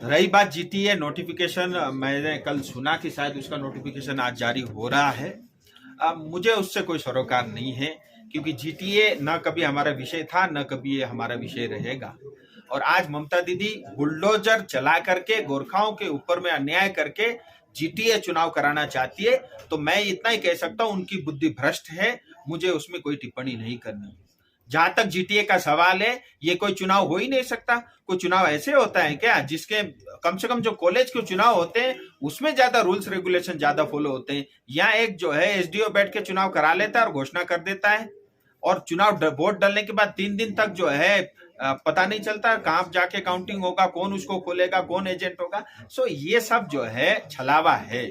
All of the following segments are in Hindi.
रही बात जीटीए नोटिफिकेशन, मैंने कल सुना कि शायद उसका नोटिफिकेशन आज जारी हो रहा है। मुझे उससे कोई सरोकार नहीं है, क्योंकि जीटीए न कभी हमारा विषय था, न कभी ये हमारा विषय रहेगा। और आज ममता दीदी बुलडोजर चला करके गोरखाओं के ऊपर में अन्याय करके जीटीए चुनाव कराना चाहती है, तो मैं इतना ही कह सकता हूं, उनकी बुद्धि भ्रष्ट है। मुझे उसमें कोई टिप्पणी नहीं करनी। जहां तक जीटीए का सवाल है, ये कोई चुनाव हो ही नहीं सकता। कोई चुनाव ऐसे होता है क्या जिसके कम से कम जो कॉलेज के चुनाव होते हैं उसमें ज्यादा रूल्स रेगुलेशन ज्यादा फॉलो होते हैं। यहाँ एक जो है एसडीओ बैठ के चुनाव करा लेता है और घोषणा कर देता है, और चुनाव वोट डालने के बाद 3 दिन तक जो है पता नहीं चलता कहां जाके काउंटिंग होगा, कौन उसको खोलेगा, कौन एजेंट होगा। सो ये सब जो है छलावा है।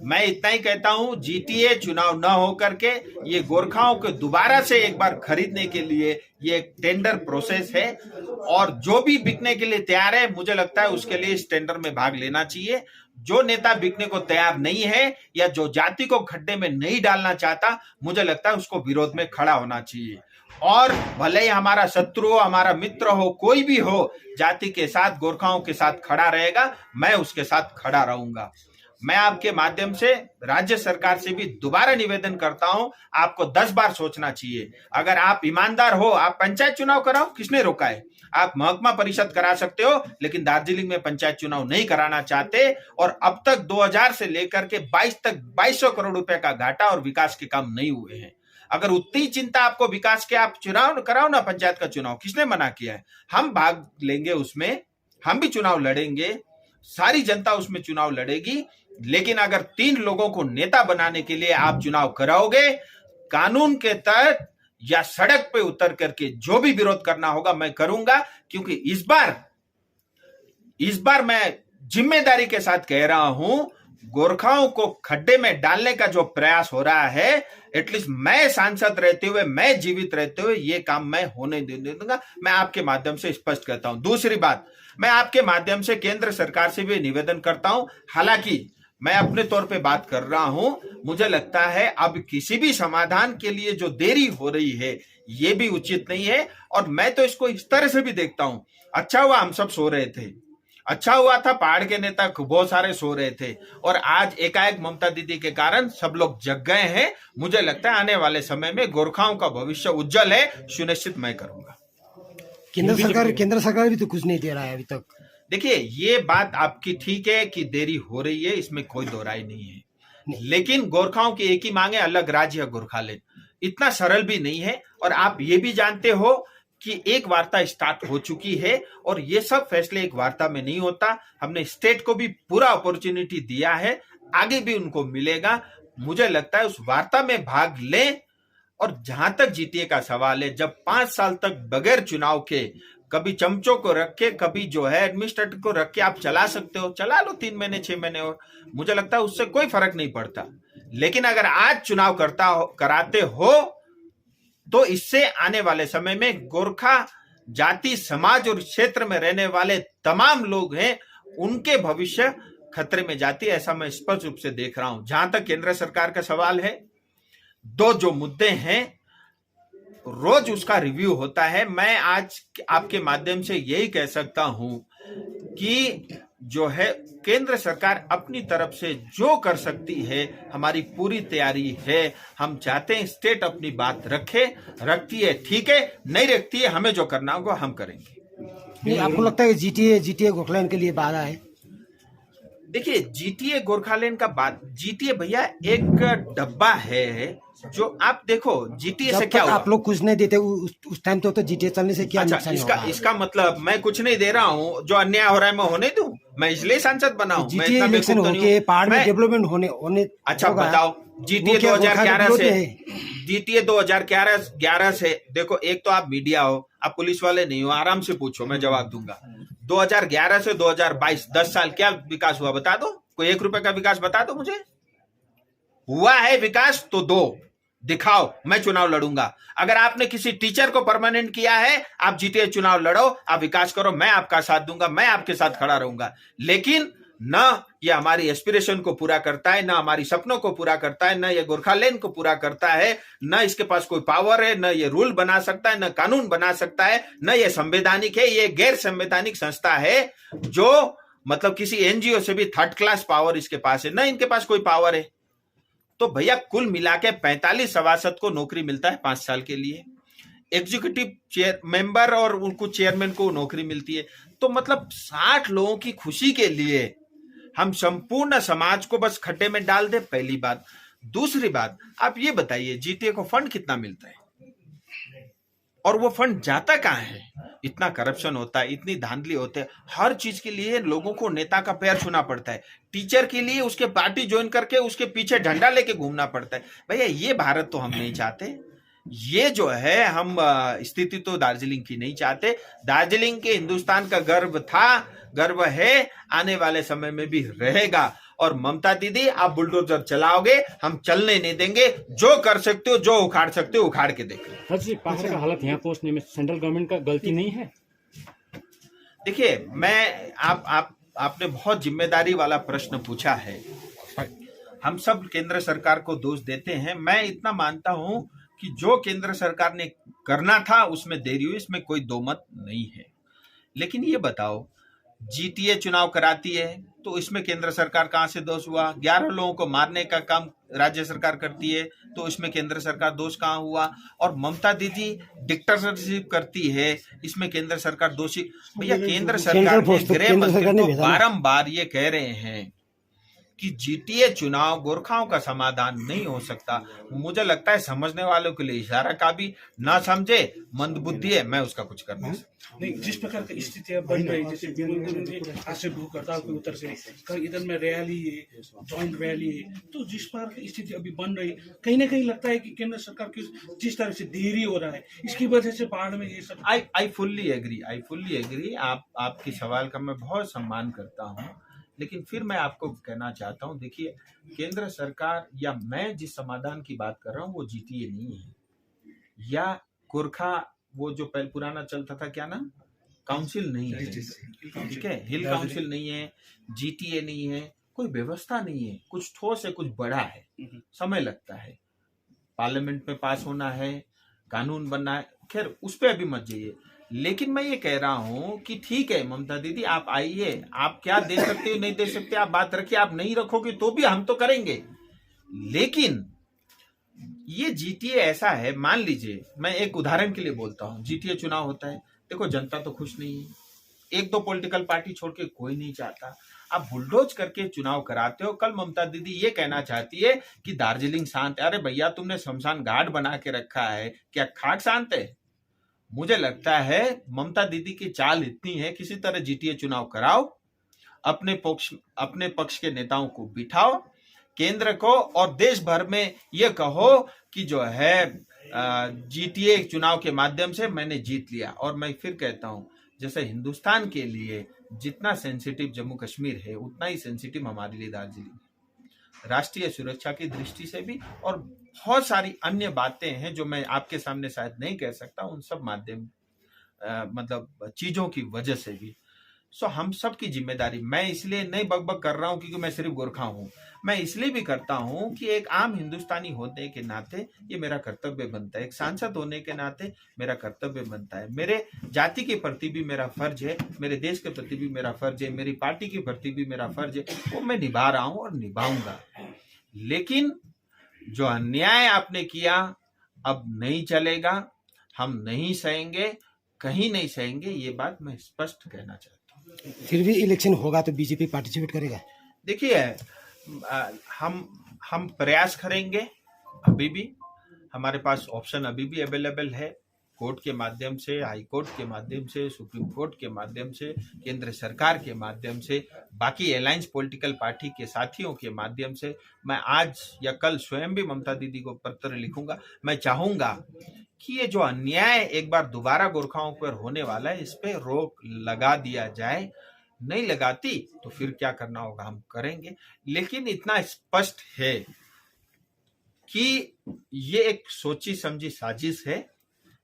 मैं इतना ही कहता हूं, जीटीए चुनाव न हो करके ये गोरखाओं को दोबारा से एक बार खरीदने के लिए ये एक टेंडर प्रोसेस है, और जो भी बिकने के लिए तैयार है मुझे लगता है उसके लिए इस टेंडर में भाग लेना चाहिए। जो नेता बिकने को तैयार नहीं है या जो जाति को खड्डे में नहीं डालना चाहता, मुझे लगता है उसको विरोध में खड़ा होना चाहिए। और भले ही हमारा शत्रु हो, हमारा मित्र हो, कोई भी हो, जाति के साथ, गोरखाओं के साथ खड़ा रहेगा, मैं उसके साथ खड़ा रहूंगा। मैं आपके माध्यम से राज्य सरकार से भी दोबारा निवेदन करता हूं, आपको 10 बार सोचना चाहिए। अगर आप ईमानदार हो, आप पंचायत चुनाव कराओ, किसने रोका है? आप महकमा परिषद करा सकते हो, लेकिन दार्जिलिंग में पंचायत चुनाव नहीं कराना चाहते। और अब तक 2000 से लेकर के 22 तक 2200 करोड़ रुपए का घाटा और विकास के काम नहीं हुए हैं। अगर उतनी चिंता आपको विकास के, आप चुनाव कराओ ना, पंचायत का चुनाव। किसने मना किया है? हम भाग लेंगे उसमें, हम भी चुनाव लड़ेंगे, सारी जनता उसमें चुनाव लड़ेगी। लेकिन अगर 3 लोगों को नेता बनाने के लिए आप चुनाव कराओगे, कानून के तहत या सड़क पे उतर करके जो भी विरोध करना होगा मैं करूंगा। क्योंकि इस बार मैं जिम्मेदारी के साथ कह रहा हूं, गोरखाओं को खड्डे में डालने का जो प्रयास हो रहा है, एटलीस्ट मैं सांसद रहते हुए, मैं जीवित रहते हुए ये काम मैं होने दूंगा। मैं आपके माध्यम से स्पष्ट करता हूं। दूसरी बात, मैं आपके माध्यम से केंद्र सरकार से भी निवेदन करता हूं। हालांकि मैं अपने तौर पे बात कर रहा हूं, मुझे लगता है अब किसी भी समाधान के लिए जो देरी हो रही है ये भी उचित नहीं है। और मैं तो इसको इस तरह से भी देखता हूं, अच्छा हुआ हम सब सो रहे थे, अच्छा हुआ था पहाड़ के नेता बहुत सारे सो रहे थे, और आज एकाएक ममता दीदी के कारण सब लोग जग गए हैं। मुझे लगता है आने वाले समय में गोरखाओं का भविष्य उज्जवल है, सुनिश्चित मैं करूंगा। केंद्र सरकार भी तो कुछ नहीं दे रहा है अभी तक। देखिए, ये बात आपकी ठीक है कि देरी हो रही है, इसमें कोई दो राय नहीं है। लेकिन गोरखाओं की एक ही मांग है, अलग राज्य या गोरखालैंड। इतना सरल भी नहीं है। और आप ये भी जानते हो कि एक वार्ता स्टार्ट हो चुकी है, और ये सब फैसले एक वार्ता में नहीं होता। हमने स्टेट को भी पूरा अपॉर्चुनिटी दिया है, आगे भी उनको मिलेगा। मुझे लगता है उस वार्ता में भाग लें। और जहां तक जीटीए का सवाल है, जब 5 साल तक बगैर चुनाव के, कभी चमचों को रख के, कभी जो है एडमिनिस्ट्रेटर को रख के आप चला सकते हो, चला लो 3 महीने 6 महीने, और मुझे लगता है उससे कोई फर्क नहीं पड़ता। लेकिन अगर आज चुनाव कराते हो, तो इससे आने वाले समय में गोरखा जाति समाज और क्षेत्र में रहने वाले तमाम लोग हैं, उनके भविष्य खतरे में जाती है, ऐसा मैं स्पष्ट रूप से देख रहा हूं। जहां तक केंद्र सरकार का सवाल है, 2 जो मुद्दे हैं, रोज उसका रिव्यू होता है। मैं आज आपके माध्यम से यही कह सकता हूं कि जो है केंद्र सरकार अपनी तरफ से जो कर सकती है, हमारी पूरी तैयारी है। हम चाहते हैं स्टेट अपनी बात रखती है, ठीक है, नहीं रखती है, हमें जो करना होगा हम करेंगे। आपको लगता है जीटीए गोरखालैंड के लिए बाधा है? देखिए, जीटीए गोरखालैंड का बात, जीटीए भैया एक डब्बा है। जो आप देखो, जीटीए से क्या हुआ? आप लोग कुछ नहीं देते उस टाइम तो जीटीए चलने से क्या नुकसान होगा? इसका मतलब मैं कुछ नहीं दे रहा हूँ। जो अन्याय हो रहा है मैं होने दूं? मैं इसलिए सांसद बना हूं। जीटीए इलेक्शन होके पहाड़ में डेवलपमेंट होने अच्छा बताओ, जीटीए 2011 से, जीटीए 2011 से देखो, एक तो आप मीडिया हो, आप पुलिस वाले नहीं हो, आराम से पूछो, मैं जवाब दूंगा। 2011 से 2022 10 साल क्या विकास हुआ बता दो। कोई 1 रुपए का विकास बता दो मुझे। हुआ है विकास तो दो, दिखाओ, मैं चुनाव लड़ूंगा। अगर आपने किसी टीचर को परमानेंट किया है, आप जीटीए चुनाव लड़ो, आप विकास करो, मैं आपका साथ दूंगा, मैं आपके साथ खड़ा रहूंगा। लेकिन न ये हमारी एस्पिरेशन को पूरा करता है, न हमारी सपनों को पूरा करता है, न ये गोरखालैंड को पूरा करता है, न इसके पास कोई पावर है, न ये रूल बना सकता है, न कानून बना सकता है, न ये संवैधानिक है। ये गैर संवैधानिक संस्था है जो मतलब किसी एनजीओ से भी थर्ड क्लास पावर इसके पास है, न इनके पास कोई पावर है। तो भैया कुल मिला के 45 सभासद को नौकरी मिलता है 5 साल के लिए, एग्जीक्यूटिव चेयर मेंबर और उनको चेयरमैन को नौकरी मिलती है। तो मतलब 60 लोगों की खुशी के लिए हम संपूर्ण समाज को बस खड्डे में डाल दे, पहली बात। दूसरी बात, आप ये बताइए जीटीए को फंड कितना मिलता है और वो फंड जाता कहाँ है? इतना करप्शन होता है, इतनी धांधली होती है, हर चीज के लिए लोगों को नेता का पैर छूना पड़ता है। टीचर के लिए उसके पार्टी ज्वाइन करके उसके पीछे झंडा लेके घूमना पड़ता है। भैया ये भारत तो हम नहीं चाहते। ये जो है हम स्थिति तो दार्जिलिंग की नहीं चाहते। दार्जिलिंग के हिंदुस्तान का गर्व था, गर्व है, आने वाले समय में भी रहेगा। और ममता दीदी आप बुलडोजर चलाओगे, हम चलने नहीं देंगे। जो कर सकते हो, जो उखाड़ सकते हो उखाड़ के देख लो। जी, पहाड़ का हालत यहाँ पहुंचने में सेंट्रल गवर्नमेंट का गलती नहीं है? देखिए, मैं आपने बहुत जिम्मेदारी वाला प्रश्न पूछा है। हम सब केंद्र सरकार को दोष देते हैं। मैं इतना मानता हूं कि जो केंद्र सरकार ने करना था उसमें देरी हुई, इसमें कोई दो मत नहीं है। लेकिन ये बताओ, जीटीए चुनाव कराती है तो इसमें केंद्र सरकार कहां से दोष हुआ? 11 लोगों को मारने का काम राज्य सरकार करती है तो इसमें केंद्र सरकार दोष कहां हुआ? और ममता दीदी डिक्टेटरशिप करती है, इसमें केंद्र सरकार दोषी? भैया केंद्र सरकार ने, गृह मंत्री तो बारंबार ये कह रहे हैं कि जीटीए चुनाव गोरखाओं का समाधान नहीं हो सकता। मुझे लगता है समझने वालों के लिए इशारा का भी ना समझे, मंदबुद्धि है, मैं उसका कुछ कर नहीं सकता। नहीं, जिस प्रकार की स्थितियां बन रही, जैसे आज से भूख हड़ताल के उत्तर से कल इधर में रैली है, जॉइंट रैली है, तो जिस प्रकार की स्थिति अभी बन रही, कहीं ना कहीं लगता है कि केंद्र सरकार की जिस तरह से देरी हो रहा है, इसकी वजह से पहाड़ में ये सब। I fully agree. आपकी सवाल का मैं बहुत सम्मान करता हूँ, लेकिन फिर मैं आपको कहना चाहता हूं, देखिए केंद्र सरकार या मैं जिस समाधान की बात कर रहा हूं वो जीटीए नहीं है, या गोरखा वो जो पहले पुराना चलता था क्या नाम, काउंसिल नहीं है, ठीक है, हिल काउंसिल नहीं है, जीटीए नहीं है, कोई व्यवस्था नहीं है। कुछ ठोस है, कुछ बड़ा है, समय लगता है, पार्लियामेंट में पास होना है, कानून बनना है, खैर उस पर अभी मत जाइए। लेकिन मैं ये कह रहा हूं कि ठीक है ममता दीदी आप आइए, आप क्या दे सकते हो नहीं दे सकते आप बात रखिए, आप नहीं रखोगे तो भी हम तो करेंगे। लेकिन ये जीटीए ऐसा है, मान लीजिए मैं एक उदाहरण के लिए बोलता हूं, जीटीए चुनाव होता है, देखो जनता तो खुश नहीं है, एक दो पॉलिटिकल पार्टी छोड़ के कोई नहीं चाहता, आप बुलडोज करके चुनाव कराते हो। कल ममता दीदी ये कहना चाहती है कि दार्जिलिंग शांत है। अरे भैया तुमने शमशान घाट बना के रखा है, क्या खाट शांत है? मुझे लगता है ममता दीदी की चाल इतनी है, किसी तरह जीटीए चुनाव कराओ, अपने पक्ष के नेताओं को बिठाओ, केंद्र को और देश भर में ये कहो कि जो है जीटीए चुनाव के माध्यम से मैंने जीत लिया। और मैं फिर कहता हूं, जैसे हिंदुस्तान के लिए जितना सेंसिटिव जम्मू कश्मीर है उतना ही सेंसिटिव हमारे लिए दार्जिलिंग है, राष्ट्रीय सुरक्षा की दृष्टि से भी, और बहुत सारी अन्य बातें हैं जो मैं आपके सामने शायद नहीं कह सकता, उन सब माध्यम मतलब चीजों की वजह से भी। सो हम सब की जिम्मेदारी, मैं इसलिए नहीं बकबक कर रहा हूं क्योंकि मैं सिर्फ गोरखा हूं, मैं इसलिए भी करता हूं कि एक आम हिंदुस्तानी होने के नाते ये मेरा कर्तव्य बनता है, एक सांसद होने के नाते मेरा कर्तव्य बनता है, मेरे जाति के प्रति भी मेरा फर्ज है, मेरे देश के प्रति भी मेरा फर्ज है, मेरी पार्टी के प्रति भी मेरा फर्ज है, वो मैं निभा रहा हूं और निभाऊंगा। लेकिन जो अन्याय आपने किया अब नहीं चलेगा, हम नहीं सहेंगे, कहीं नहीं सहेंगे, ये बात मैं स्पष्ट कहना चाहता हूँ। फिर भी इलेक्शन होगा तो बीजेपी पार्टिसिपेट करेगा? देखिए हम प्रयास करेंगे, अभी भी हमारे पास ऑप्शन अभी भी अवेलेबल है, कोर्ट के माध्यम से, हाई कोर्ट के माध्यम से, सुप्रीम कोर्ट के माध्यम से, केंद्र सरकार के माध्यम से, बाकी अलायंस पॉलिटिकल पार्टी के साथियों के माध्यम से। मैं आज या कल स्वयं भी ममता दीदी को पत्र लिखूंगा। मैं चाहूंगा कि ये जो अन्याय एक बार दोबारा गोरखाओं पर होने वाला है, इस पे रोक लगा दिया जाए। नहीं लगाती तो फिर क्या करना होगा हम करेंगे, लेकिन इतना स्पष्ट है कि ये एक सोची समझी साजिश है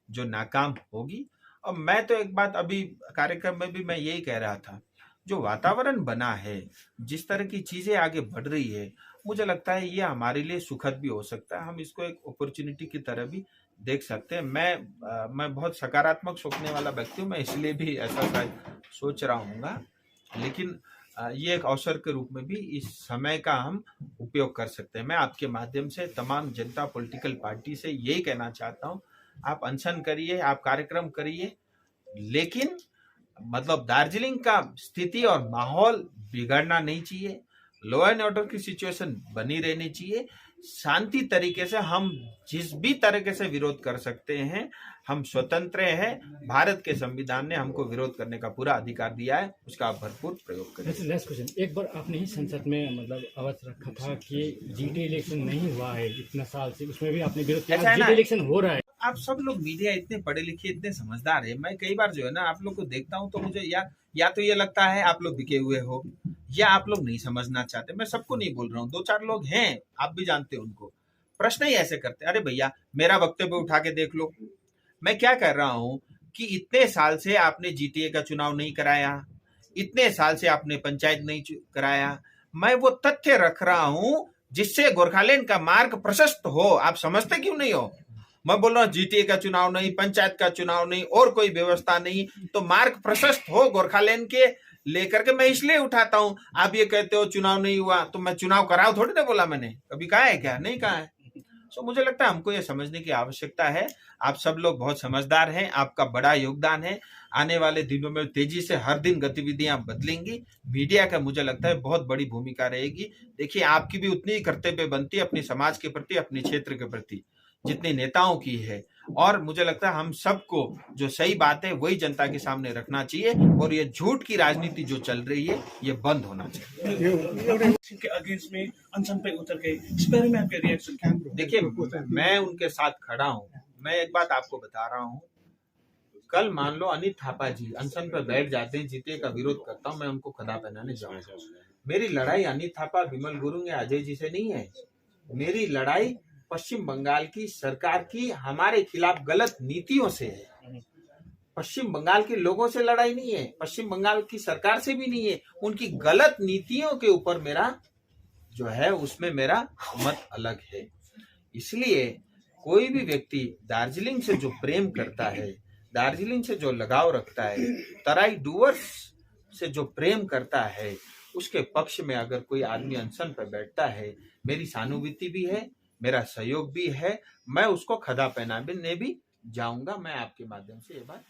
जो नाकाम होगी। और मैं तो एक बात अभी कार्यक्रम में भी मैं यही कह रहा था, जो वातावरण बना है, जिस तरह की चीजें आगे बढ़ रही है, मुझे लगता है ये हमारे लिए सुखद भी हो सकता है। हम इसको एक अपॉर्चुनिटी की तरह भी देख सकते हैं। मैं बहुत सकारात्मक सोचने वाला व्यक्ति हूँ, मैं इसलिए भी ऐसा शायद सोच रहा हूँगा। लेकिन ये एक अवसर के रूप में भी इस समय का हम उपयोग कर सकते हैं। मैं आपके माध्यम से तमाम जनता पॉलिटिकल पार्टी से यही कहना चाहता हूँ, आप अनशन करिए, आप कार्यक्रम करिए, लेकिन मतलब दार्जिलिंग का स्थिति और माहौल बिगड़ना नहीं चाहिए। लॉ एंड ऑर्डर की सिचुएशन बनी रहनी चाहिए। शांति तरीके से हम जिस भी तरीके से विरोध कर सकते हैं, हम स्वतंत्र हैं। भारत के संविधान ने हमको विरोध करने का पूरा अधिकार दिया है, उसका आप भरपूर प्रयोग करें। लास्ट क्वेश्चन, एक बार आपने ही संसद में मतलब आवाज रखा था कि जीटी इलेक्शन नहीं हुआ है इतना साल से, उसमें भी आपने विरोध किया। जीटी इलेक्शन हो रहा है। आप सब लोग मीडिया इतने पढ़े लिखे, इतने समझदार है। मैं कई बार जो है ना आप लोग को देखता हूँ तो मुझे या तो ये लगता है आप लोग बिके हुए हो, या आप लोग नहीं समझना चाहते। मैं सबको नहीं बोल रहा हूँ, 2-4 लोग हैं, आप भी जानते हो उनको। प्रश्न ही ऐसे करते हैं, अरे भैया मेरा वक्तव्य उठा के देख लो। मैं क्या कर रहा हूँ कि इतने साल से आपने जीटीए का चुनाव नहीं कराया, इतने साल से आपने पंचायत नहीं कराया। मैं वो तथ्य रख रहा हूँ जिससे गोरखालैंड का मार्ग प्रशस्त हो। आप समझते क्यों नहीं हो? मैं बोल रहा हूँ जीटीए का चुनाव नहीं, पंचायत का चुनाव नहीं, और कोई व्यवस्था नहीं, तो मार्ग प्रशस्त हो गोरखालैंड के लेकर के मैं इसलिए उठाता हूँ। आप ये कहते हो चुनाव नहीं हुआ तो मैं चुनाव कराऊं थोड़ी ना बोला मैंने, कभी कहा है क्या? नहीं कहा है। तो मुझे लगता है हमको ये समझने की आवश्यकता है। आप सब लोग बहुत समझदार हैं, आपका बड़ा योगदान है। आने वाले दिनों में तेजी से हर दिन गतिविधियां बदलेंगी। मीडिया का मुझे लगता है बहुत बड़ी भूमिका रहेगी। देखिए आपकी भी उतनी ही कर्तव्य बनती है अपने समाज के प्रति, अपने क्षेत्र के प्रति, जितने नेताओं की है। और मुझे लगता है हम सबको जो सही बात है वही जनता के सामने रखना चाहिए, और ये झूठ की राजनीति जो चल रही है ये बंद होना चाहिए। के अगेंस्ट में अनशन पे उतर गए, इस बारे में आपके रिएक्शन क्या? देखिए मैं उनके साथ खड़ा हूँ। मैं एक बात आपको बता रहा हूँ, कल मान लो अनित थापा जी अनशन पे बैठ जाते हैं, जीते का विरोध करता हूँ, मैं उनको खड़ा पहनाने जाऊंगा। मेरी लड़ाई अनित थापा, विमल गुरुंग या अजय जी से नहीं है। मेरी लड़ाई पश्चिम बंगाल की सरकार की हमारे खिलाफ गलत नीतियों से है। पश्चिम बंगाल के लोगों से लड़ाई नहीं है, पश्चिम बंगाल की सरकार से भी नहीं है। उनकी गलत नीतियों के ऊपर मेरा जो है उसमें मेरा मत अलग है। इसलिए कोई भी व्यक्ति दार्जिलिंग से जो प्रेम करता है, दार्जिलिंग से जो लगाव रखता है, तराई डूवर्स से जो प्रेम करता है, उसके पक्ष में अगर कोई आदमी अनशन पर बैठता है, मेरी सहानुभूति भी है, मेरा सहयोग भी है। मैं उसको खदा पहनाने भी जाऊंगा। मैं आपके माध्यम से ये बात